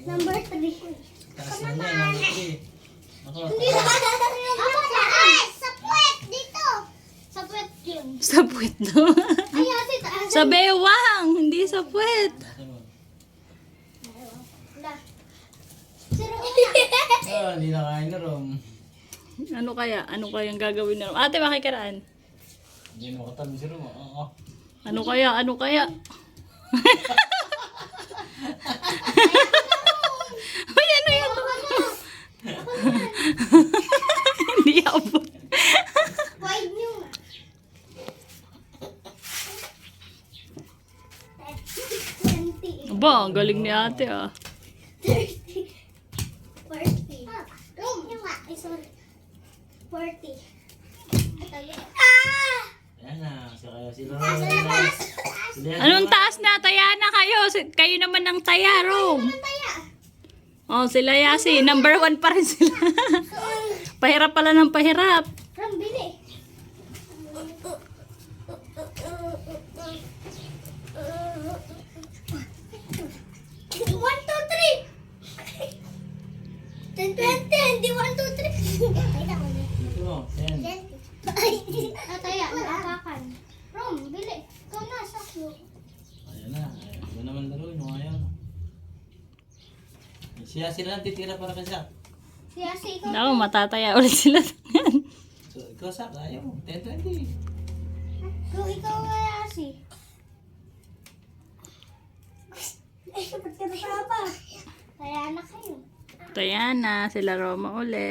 Number 3. Taas na niya, number 3. Ako, Hindi na taas. Sa puwet, dito. Sa puwet yun. Sa puwet no? Ay, ate, taas. Sa bewang, hindi sa puwet. Wala. Sino una? Ah, hindi na kain na Rom. Ano kaya? Ano kaya ang gagawin na? Ate, makikaraan. Hindi mo katabi si Rom. Oo. Ano kaya? Ano kaya? Uy, ano yun? Hindi abot. Wide nyo. 20. Aba, ang galing ni ate ah. 30. 40. Rom. Ay, sorry. 40. Ah! Ayan na, si Rom. Anong taas na? Taya na kayo. Kayo naman ang taya, Rom. Taya. Oh, sila Yasi. Number 1 pa rin sila. Pahirap pala ng pahirap. Rom, bili. One, two, three. 10, 20. Hindi 1, 2, 3. Ay, ako na. Ito mo, 10. Tataya, nakakan. Rom, bili. Ikaw na, sakyo. Ayan na. Ito naman na rin, ayaw. Siya sila lang titira para kay Zach. Siya, si ikaw. Naku, matataya ulit sila. So, ikaw Zach, ayaw. 10, 20. Kung ikaw kaya si. Ay, ba't ka na pa? Kaya na kayo. Taya na. Sila Roma ulit.